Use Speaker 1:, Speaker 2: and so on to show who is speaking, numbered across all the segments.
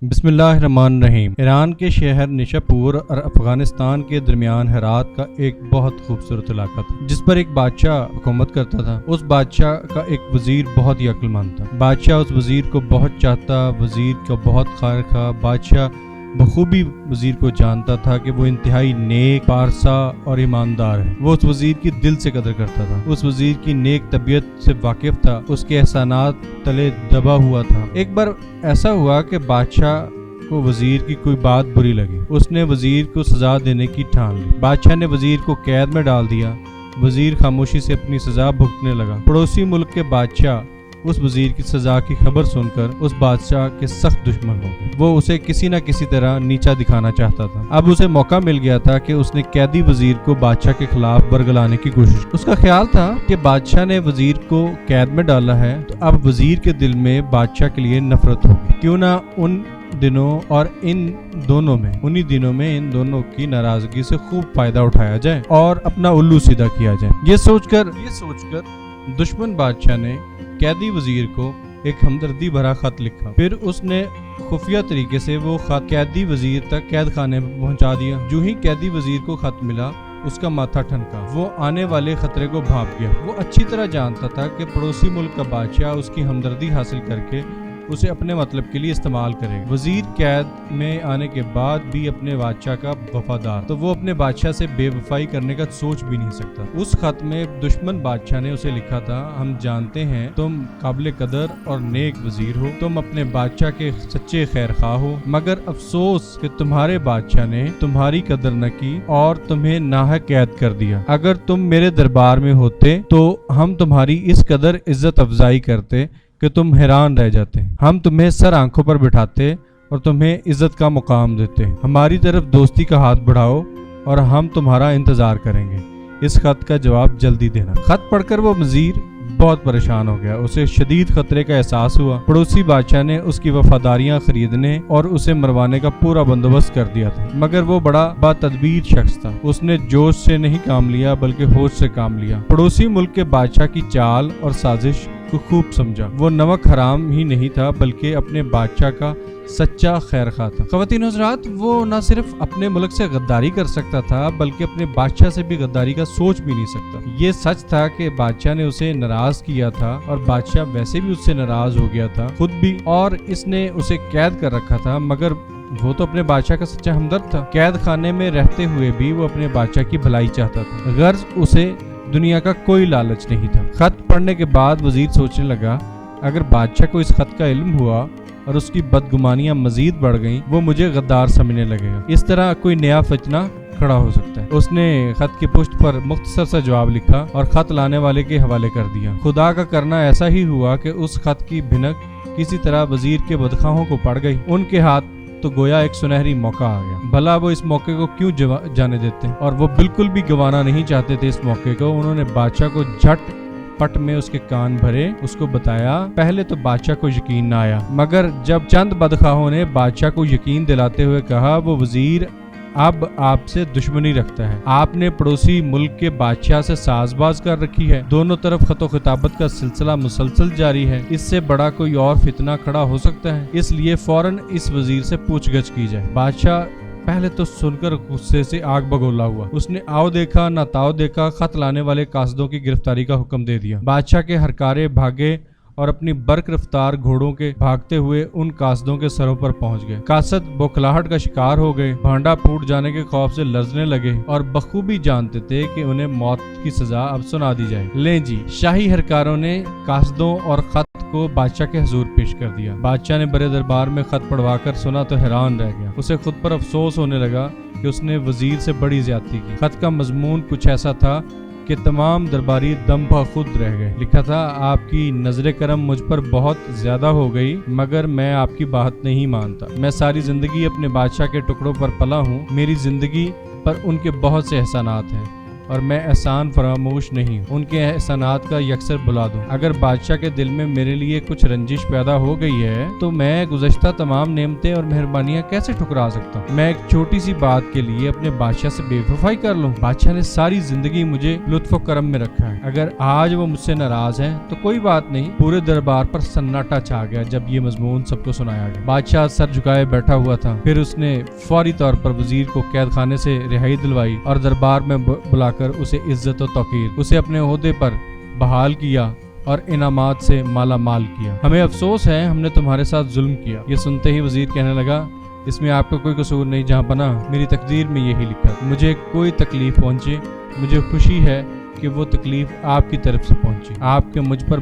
Speaker 1: بسم اللہ الرحمن الرحیم۔ ایران کے شہر نشاپور اور افغانستان کے درمیان ہرات کا ایک بہت خوبصورت علاقہ تھا جس پر ایک بادشاہ حکومت کرتا تھا۔ اس بادشاہ کا ایک وزیر بہت ہی عقل مند تھا۔ بادشاہ اس وزیر کو بہت چاہتا، وزیر کا بہت خیر خواہ۔ بادشاہ بخوبی وزیر کو جانتا تھا کہ وہ انتہائی نیک، پارسا اور ایماندار ہے۔ وہ اس وزیر کی دل سے قدر کرتا تھا، اس وزیر کی نیک طبیعت سے واقف تھا، اس کے احسانات تلے دبا ہوا تھا۔ ایک بار ایسا ہوا کہ بادشاہ کو وزیر کی کوئی بات بری لگی۔ اس نے وزیر کو سزا دینے کی ٹھان لی۔ بادشاہ نے وزیر کو قید میں ڈال دیا۔ وزیر خاموشی سے اپنی سزا بھگتنے لگا۔ پڑوسی ملک کے بادشاہ اس وزیر کی سزا کی خبر سن کر اس بادشاہ کے سخت دشمن ہو گئے۔ وہ اسے کسی نہ کسی طرح نیچا دکھانا چاہتا تھا۔ اب اسے موقع مل گیا تھا کہ اس نے قیدی وزیر کو بادشاہ کے خلاف برگلانے کی کوشش کی۔ اس کا خیال تھا کہ بادشاہ نے وزیر کو قید میں ڈالا ہے تو اب وزیر کے دل میں بادشاہ کے لیے نفرت ہوگی۔ کیوں نہ انہی دنوں میں ان دونوں کی ناراضگی سے خوب فائدہ اٹھایا جائے اور اپنا الو سیدھا کیا جائے۔ یہ سوچ کر دشمن بادشاہ نے قیدی وزیر کو ایک ہمدردی بھرا خط لکھا۔ پھر اس نے خفیہ طریقے سے وہ خط قیدی وزیر تک قید خانے میں پہنچا دیا۔ جو ہی قیدی وزیر کو خط ملا اس کا ماتھا ٹھنکا۔ وہ آنے والے خطرے کو بھانپ گیا۔ وہ اچھی طرح جانتا تھا کہ پڑوسی ملک کا بادشاہ اس کی ہمدردی حاصل کر کے اسے اپنے مطلب کے لیے استعمال کرے گا۔ وزیر قید میں آنے کے بعد بھی اپنے بادشاہ کا وفادار، تو وہ اپنے بادشاہ سے بے وفائی کرنے کا سوچ بھی نہیں سکتا۔ اس خط میں دشمن بادشاہ نے اسے لکھا تھا، ہم جانتے ہیں تم قابل قدر اور نیک وزیر ہو، تم اپنے بادشاہ کے سچے خیر خواہ ہو، مگر افسوس کہ تمہارے بادشاہ نے تمہاری قدر نہ کی اور تمہیں ناحق قید کر دیا۔ اگر تم میرے دربار میں ہوتے تو ہم تمہاری اس قدر عزت افزائی کرتے کہ تم حیران رہ جاتے۔ ہم تمہیں سر آنکھوں پر بٹھاتے اور تمہیں عزت کا مقام دیتے۔ ہماری طرف دوستی کا ہاتھ بڑھاؤ اور ہم تمہارا انتظار کریں گے۔ اس خط کا جواب جلدی دینا۔ خط پڑھ کر وہ وزیر بہت پریشان ہو گیا۔ اسے شدید خطرے کا احساس ہوا۔ پڑوسی بادشاہ نے اس کی وفاداریاں خریدنے اور اسے مروانے کا پورا بندوبست کر دیا تھا، مگر وہ بڑا با تدبیر شخص تھا۔ اس نے جوش سے نہیں کام لیا بلکہ ہوش سے کام لیا۔ پڑوسی ملک کے بادشاہ کی چال اور سازش کو خوب سمجھا۔ وہ نمک حرام ہی نہیں تھا بلکہ اپنے بادشاہ کا سچا خیر خواہ تھا۔ خواتین و حضرات، وہ نہ صرف اپنے ملک سے غداری کر سکتا تھا بلکہ اپنے بادشاہ سے بھی غداری کا سوچ بھی نہیں سکتا۔ یہ سچ تھا کہ بادشاہ نے اسے ناراض کیا تھا اور بادشاہ ویسے بھی اس سے ناراض ہو گیا تھا خود بھی، اور اس نے اسے قید کر رکھا تھا، مگر وہ تو اپنے بادشاہ کا سچا ہمدرد تھا۔ قید خانے میں رہتے ہوئے بھی وہ اپنے بادشاہ کی بھلائی چاہتا تھا، غرض اسے دنیا کا کوئی لالچ نہیں تھا۔ خط پڑھنے کے بعد وزیر سوچنے لگا، اگر بادشاہ کو اس خط کا علم ہوا اور اس کی بدگمانیاں مزید بڑھ گئیں، وہ مجھے غدار سمجھنے لگے گا۔ اس طرح کوئی نیا فتنہ کھڑا ہو سکتا ہے۔ اس نے خط کی پشت پر مختصر سا جواب لکھا اور خط لانے والے کے حوالے کر دیا۔ خدا کا کرنا ایسا ہی ہوا کہ اس خط کی بھنک کسی طرح وزیر کے بدخواہوں کو پڑ گئی۔ ان کے ہاتھ تو گویا ایک سنہری موقع آ گیا۔ بھلا وہ اس موقع کو کیوں جانے دیتے، اور وہ بالکل بھی گنوانا نہیں چاہتے تھے اس موقع کو۔ انہوں نے بادشاہ کو جھٹ پٹ میں اس کے کان بھرے، اس کو بتایا۔ پہلے تو بادشاہ کو یقین نہ آیا، مگر جب چند بدخواہوں نے بادشاہ کو یقین دلاتے ہوئے کہا وہ وزیر اب آپ سے دشمنی رکھتا ہے، آپ نے پڑوسی ملک کے بادشاہ سے ساز باز کر رکھی ہے، دونوں طرف خط و خطابت کا سلسلہ مسلسل جاری ہے، اس سے بڑا کوئی اور فتنہ کھڑا ہو سکتا ہے، اس لیے فوراً اس وزیر سے پوچھ گچھ کی جائے۔ بادشاہ پہلے تو سن کر غصے سے آگ بگولا ہوا۔ اس نے آؤ دیکھا نہ تاؤ دیکھا، خط لانے والے قاصدوں کی گرفتاری کا حکم دے دیا۔ بادشاہ کے ہرکارے بھاگے اور اپنی برق رفتار گھوڑوں کے بھاگتے ہوئے ان قاصدوں کے سروں پر پہنچ گئے۔ قاصد بوکھلاہٹ کا شکار ہو گئے، بھانڈا پھوٹ جانے کے خوف سے لرزنے لگے اور بخوبی جانتے تھے کہ انہیں موت کی سزا اب سنا دی جائے۔ لیں جی، شاہی ہرکاروں نے قاصدوں اور خط کو بادشاہ کے حضور پیش کر دیا۔ بادشاہ نے بڑے دربار میں خط پڑھوا کر سنا تو حیران رہ گیا۔ اسے خود پر افسوس ہونے لگا کہ اس نے وزیر سے بڑی زیادتی کی۔ خط کا مضمون کچھ ایسا تھا کہ تمام درباری دم بخود رہ گئے۔ لکھا تھا، آپ کی نظر کرم مجھ پر بہت زیادہ ہو گئی، مگر میں آپ کی بات نہیں مانتا۔ میں ساری زندگی اپنے بادشاہ کے ٹکڑوں پر پلا ہوں، میری زندگی پر ان کے بہت سے احسانات ہیں، اور میں احسان فراموش نہیں ہوں، ان کے احسانات کا یکسر بلا دوں۔ اگر بادشاہ کے دل میں میرے لیے کچھ رنجش پیدا ہو گئی ہے تو میں گزشتہ تمام نعمتیں اور مہربانیاں کیسے ٹھکرا سکتا ہوں؟ میں ایک چھوٹی سی بات کے لیے اپنے بادشاہ سے بے وفائی کر لوں؟ بادشاہ نے ساری زندگی مجھے لطف و کرم میں رکھا ہے، اگر آج وہ مجھ سے ناراض ہے تو کوئی بات نہیں۔ پورے دربار پر سناٹا چھا گیا جب یہ مضمون سب کو سنایا گیا۔ بادشاہ سر جھکائے بیٹھا ہوا تھا، پھر اس نے فوری طور پر وزیر کو قید خانے سے رہائی دلوائی اور دربار میں بلا کر اسے عزت و توقیر، اسے اپنے عہدے پر بحال کیا اور انعامات سے مالا مال کیا۔ ہمیں افسوس ہے ہم نے تمہارے ساتھ ظلم کیا۔ یہ سنتے ہی وزیر کہنے لگا، اس میں آپ کا کوئی قصور نہیں جہاں پناہ، میری تقدیر میں یہی لکھا تھا۔ مجھے کوئی تکلیف پہنچے، مجھے خوشی ہے کہ وہ تکلیف آپ کی طرف سے پہنچی۔ آپ کے مجھ پر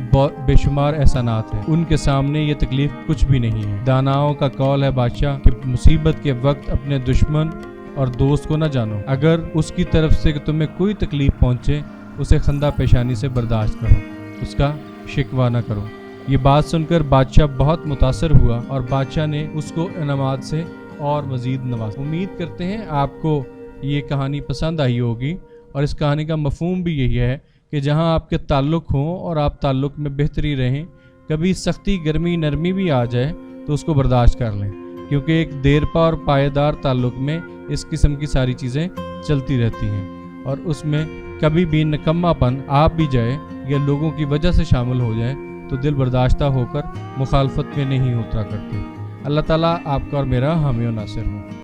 Speaker 1: بے شمار احسانات ہیں، ان کے سامنے یہ تکلیف کچھ بھی نہیں ہے۔ داناؤں کا قول ہے بادشاہ کہ مصیبت کے وقت اپنے دشمن اور دوست کو نہ جانو، اگر اس کی طرف سے تمہیں کوئی تکلیف پہنچے اسے خندہ پیشانی سے برداشت کرو، اس کا شکوہ نہ کرو۔ یہ بات سن کر بادشاہ بہت متاثر ہوا اور بادشاہ نے اس کو انعامات سے اور مزید نوازا۔ امید کرتے ہیں آپ کو یہ کہانی پسند آئی ہوگی، اور اس کہانی کا مفہوم بھی یہی ہے کہ جہاں آپ کے تعلق ہوں اور آپ تعلق میں بہتری رہیں، کبھی سختی گرمی نرمی بھی آ جائے تو اس کو برداشت کر لیں، کیونکہ ایک دیرپا اور پائیدار تعلق میں اس قسم کی ساری چیزیں چلتی رہتی ہیں، اور اس میں کبھی بھی نکما پن آپ بھی جائے یا لوگوں کی وجہ سے شامل ہو جائے تو دل برداشتہ ہو کر مخالفت میں نہیں اترا کرتے۔ اللہ تعالیٰ آپ کا اور میرا حامی و ناصر ہو۔